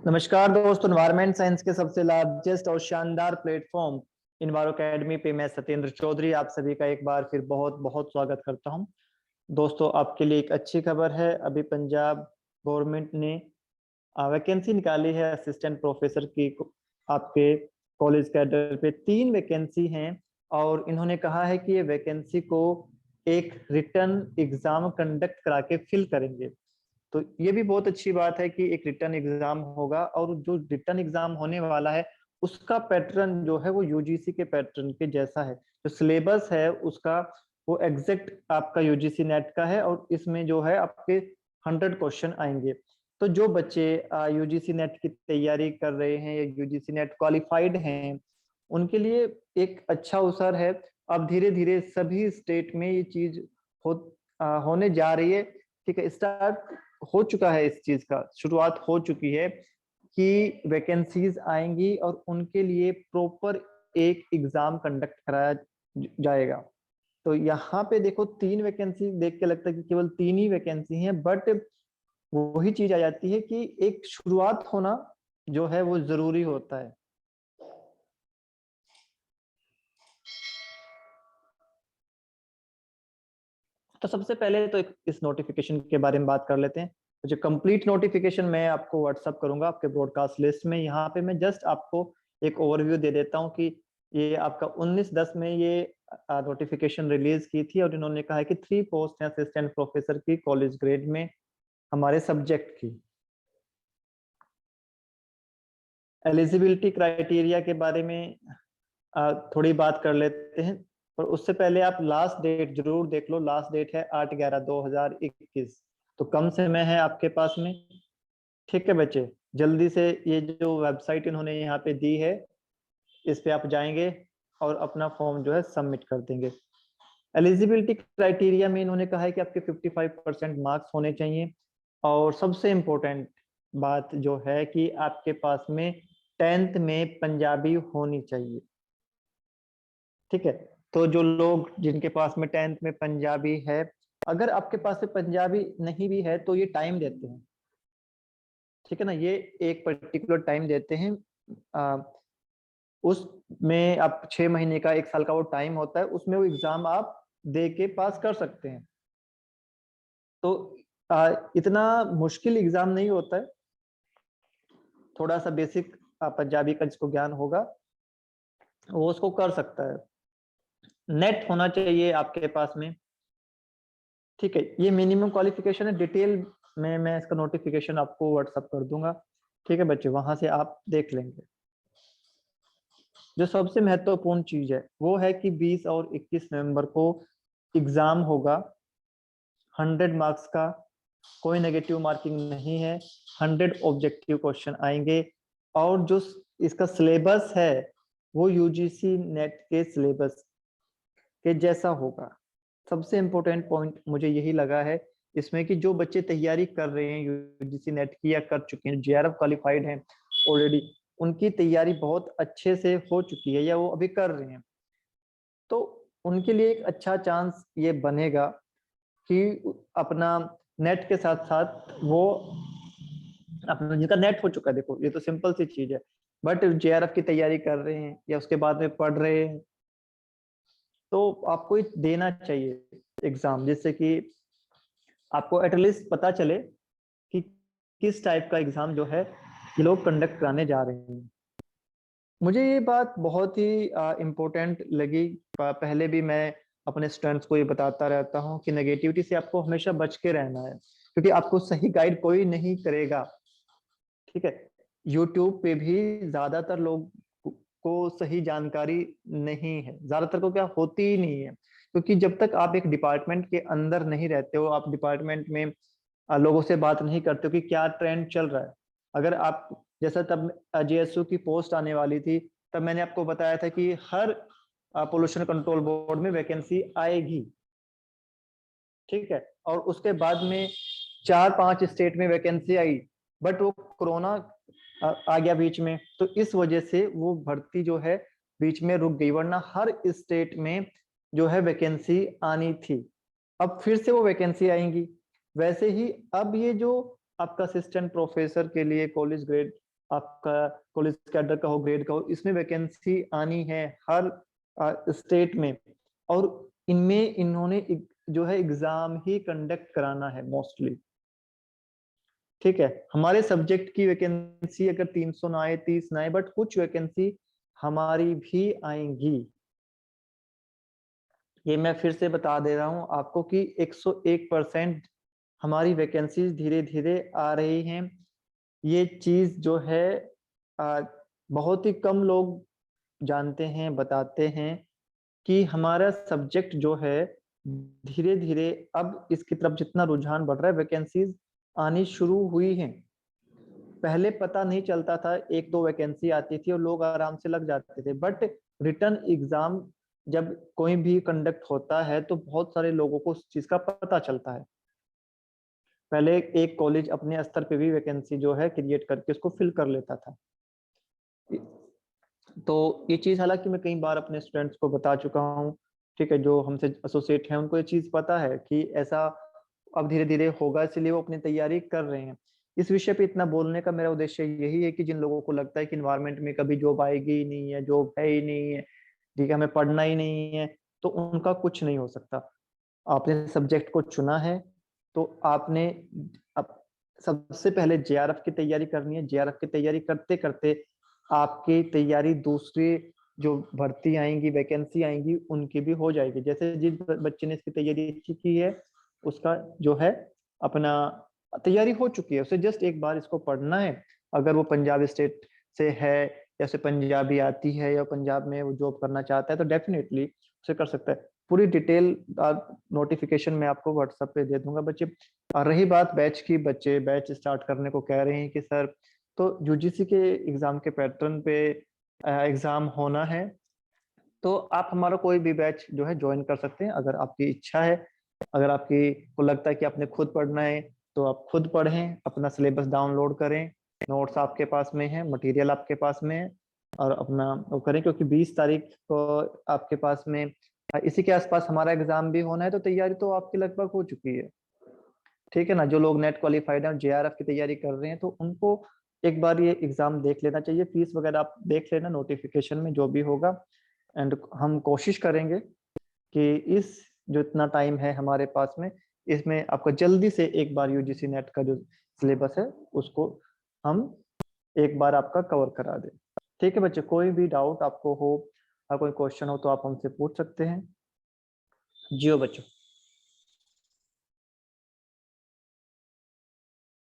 नमस्कार दोस्तों, environment science के सबसे लार्जेस्ट और शानदार प्लेटफॉर्म इन्वायरो अकेडमी पे मैं सत्येंद्र चौधरी आप सभी का एक बार फिर बहुत बहुत स्वागत करता हूं। दोस्तों, आपके लिए एक अच्छी खबर है। अभी पंजाब गवर्नमेंट ने वैकेंसी निकाली है असिस्टेंट प्रोफेसर की। आपके कॉलेज कैडर पे 3 वैकेंसी हैं और इन्होंने कहा है कि ये वैकेंसी को एक रिटर्न एग्जाम कंडक्ट करा के फिल करेंगे। तो ये भी बहुत अच्छी बात है कि एक रिटर्न एग्जाम होगा और जो रिटर्न एग्जाम होने वाला है उसका पैटर्न जो है वो यूजीसी के पैटर्न के जैसा है। जो सिलेबस है उसका वो एग्जैक्ट आपका यूजीसी नेट का है और इसमें जो है आपके 100 क्वेश्चन आएंगे। तो जो बच्चे यूजीसी नेट की तैयारी कर रहे हैं या यूजीसी नेट क्वालिफाइड हैं उनके लिए एक अच्छा अवसर है। अब धीरे धीरे सभी स्टेट में ये चीज होने जा रही है। ठीक है, स्टार्ट हो चुका है, इस चीज का शुरुआत हो चुकी है कि वैकेंसीज आएंगी और उनके लिए प्रॉपर एक एग्जाम कंडक्ट कराया जाएगा। तो यहाँ पे देखो 3 वैकेंसी देख के लगता है कि केवल 3 ही वैकेंसी हैं, बट वही चीज आ जाती है कि एक शुरुआत होना जो है वो जरूरी होता है। तो सबसे पहले तो इस नोटिफिकेशन के बारे में बात कर लेते हैं। जो कंप्लीट नोटिफिकेशन मैं आपको व्हाट्सअप करूंगा आपके ब्रॉडकास्ट लिस्ट में। यहाँ पे मैं जस्ट आपको एक ओवरव्यू दे देता हूँ कि ये आपका 19/10 में ये नोटिफिकेशन रिलीज की थी और इन्होंने कहा है कि 3 पोस्ट हैं असिस्टेंट प्रोफेसर की कॉलेज ग्रेड में हमारे सब्जेक्ट की। एलिजिबिलिटी क्राइटेरिया के बारे में थोड़ी बात कर लेते हैं, पर उससे पहले आप लास्ट डेट जरूर देख लो। लास्ट डेट है 8/11/2021, तो कम समय है आपके पास में। ठीक है बच्चे, जल्दी से ये जो वेबसाइट इन्होंने यहाँ पे दी है इस पे आप जाएंगे और अपना फॉर्म जो है सबमिट कर देंगे। एलिजिबिलिटी क्राइटेरिया में इन्होंने कहा है कि आपके 55% मार्क्स होने चाहिए और सबसे इम्पोर्टेंट बात जो है कि आपके पास में 10th में पंजाबी होनी चाहिए। ठीक है, तो जो लोग जिनके पास में 10th में पंजाबी है, अगर आपके पास में पंजाबी नहीं भी है तो ये टाइम देते हैं। ठीक है ना, ये एक पर्टिकुलर टाइम देते हैं। उसमें आप 6 महीने का 1 साल का वो टाइम होता है, उसमें वो एग्जाम आप दे के पास कर सकते हैं। तो इतना मुश्किल एग्जाम नहीं होता है। थोड़ा सा बेसिक पंजाबी का जिसको ज्ञान होगा वो उसको कर सकता है। नेट होना चाहिए आपके पास में। ठीक है, ये मिनिमम क्वालिफिकेशन है। डिटेल में मैं इसका नोटिफिकेशन आपको व्हाट्सअप कर दूंगा। ठीक है बच्चे, वहां से आप देख लेंगे। जो सबसे महत्वपूर्ण चीज है वो है कि 20 और 21 नवंबर को एग्जाम होगा 100 मार्क्स का। कोई नेगेटिव मार्किंग नहीं है। 100 ऑब्जेक्टिव क्वेश्चन आएंगे और जो इसका सिलेबस है वो यूजीसी नेट के सिलेबस के जैसा होगा। सबसे इम्पोर्टेंट पॉइंट मुझे यही लगा है इसमें कि जो बच्चे तैयारी कर रहे हैं यूजीसी नेट की या कर चुके हैं, जेआरएफ क्वालिफाइड हैं ऑलरेडी, उनकी तैयारी बहुत अच्छे से हो चुकी है या वो अभी कर रहे हैं, तो उनके लिए एक अच्छा चांस ये बनेगा कि अपना नेट के साथ साथ वो अपना जिनका नेट हो चुका है, देखो ये तो सिंपल सी चीज है, बट जेआरएफ की तैयारी कर रहे हैं या उसके बाद में पढ़ रहे हैं तो आपको ये देना चाहिए एग्जाम, जिससे कि आपको एटलीस्ट पता चले कि किस टाइप का एग्जाम जो है ये लोग कंडक्ट कराने जा रहे हैं। मुझे ये बात बहुत ही इम्पोर्टेंट लगी। पहले भी मैं अपने स्टूडेंट्स को ये बताता रहता हूँ कि नेगेटिविटी से आपको हमेशा बच के रहना है, क्योंकि आपको सही गाइड कोई नहीं करेगा। ठीक है, यूट्यूब पे भी ज्यादातर लोग को सही जानकारी नहीं है, ज्यादातर को क्या होती ही नहीं है, क्योंकि जब तक आप एक डिपार्टमेंट के अंदर नहीं रहते हो, आप डिपार्टमेंट में लोगों से बात नहीं करते हो कि क्या ट्रेंड चल रहा है। अगर आप जैसा तब जेएसयू की पोस्ट आने वाली थी तब मैंने आपको बताया था कि हर पोल्यूशन कंट्रोल बोर्ड में वैकेंसी आएगी। ठीक है, और उसके बाद में 4-5 स्टेट में वैकेंसी आई, बट वो कोरोना आ गया बीच में, तो इस वजह से वो भर्ती जो है बीच में रुक गई, वरना हर स्टेट में जो है वैकेंसी आनी थी। अब फिर से वो वैकेंसी आएंगी। वैसे ही अब ये जो आपका असिस्टेंट प्रोफेसर के लिए कॉलेज ग्रेड आपका कॉलेज कैडर का हो, ग्रेड का हो, इसमें वैकेंसी आनी है हर स्टेट में, और इनमें इन्होंने जो है एग्जाम ही कंडक्ट कराना है मोस्टली। ठीक है, हमारे सब्जेक्ट की वैकेंसी अगर 300 ना आए, 30 ना आए, बट कुछ वैकेंसी हमारी भी आएंगी। ये मैं फिर से बता दे रहा हूं आपको कि 101% हमारी वैकेंसीज धीरे धीरे आ रही हैं। ये चीज जो है बहुत ही कम लोग जानते हैं, बताते हैं कि हमारा सब्जेक्ट जो है धीरे धीरे अब इसकी तरफ जितना रुझान बढ़ रहा है, वैकेंसीज आनी शुरू हुई हैं। पहले पता नहीं चलता था, एक दो वैकेंसी आती थी और लोग आराम से लग जाते थे, बट रिटर्न एग्जाम जब कोई भी कंडक्ट होता है तो बहुत सारे लोगों को उस चीज का पता चलता है। पहले एक कॉलेज अपने स्तर पे भी वैकेंसी जो है क्रिएट करके उसको फिल कर लेता था। तो ये चीज हालांकि मैं कई बार अपने स्टूडेंट्स को बता चुका हूँ, ठीक है, जो हमसे एसोसिएट हैं उनको ये चीज पता है कि ऐसा अब धीरे धीरे होगा, इसलिए वो अपनी तैयारी कर रहे हैं। इस विषय पे इतना बोलने का मेरा उद्देश्य यही है कि जिन लोगों को लगता है कि इन्वायरमेंट में कभी जॉब आएगी ही नहीं है, जॉब है ही नहीं है, ठीक है, हमें पढ़ना ही नहीं है, तो उनका कुछ नहीं हो सकता। आपने सब्जेक्ट को चुना है तो आपने अब सबसे पहले जेआरएफ की तैयारी करनी है। जेआरएफ की तैयारी करते करते आपकी तैयारी दूसरी जो भर्ती आएंगी, वैकेंसी आएंगी, उनकी भी हो जाएगी। जैसे जिस बच्चे ने इसकी तैयारी अच्छी की है उसका जो है अपना तैयारी हो चुकी है, उसे जस्ट एक बार इसको पढ़ना है। अगर वो पंजाब स्टेट से है या उसे पंजाबी आती है या पंजाब में वो जॉब करना चाहता है तो डेफिनेटली उसे कर सकता है। पूरी डिटेल नोटिफिकेशन मैं आपको व्हाट्सएप पे दे दूंगा बच्चे। और रही बात बैच की, बच्चे बैच स्टार्ट करने को कह रहे हैं कि सर, तो यूजीसी के एग्जाम के पैटर्न पे एग्जाम होना है, तो आप हमारा कोई भी बैच जो है ज्वाइन कर सकते हैं अगर आपकी इच्छा है। अगर आपकी को लगता है कि आपने खुद पढ़ना है तो आप खुद पढ़ें, अपना सिलेबस डाउनलोड करें, नोट्स आपके पास में है, मटेरियल आपके पास में है, और अपना वो करें, क्योंकि 20 तारीख को आपके पास में इसी के आसपास हमारा एग्जाम भी होना है। तो तैयारी तो आपकी लगभग हो चुकी है, ठीक है ना। जो लोग नेट क्वालिफाइड हैं और जेआरएफ की तैयारी कर रहे हैं तो उनको एक बार ये एग्जाम देख लेना चाहिए। फीस वगैरह आप देख लेना नोटिफिकेशन में जो भी होगा। एंड हम कोशिश करेंगे कि इस जो इतना टाइम है हमारे पास में, इसमें आपको जल्दी से एक बार यूजीसी नेट का जो सिलेबस है उसको हम एक बार आपका कवर करा दें। ठीक है बच्चे, कोई भी डाउट आपको हो, कोई क्वेश्चन हो तो आप हमसे पूछ सकते हैं। जियो बच्चों।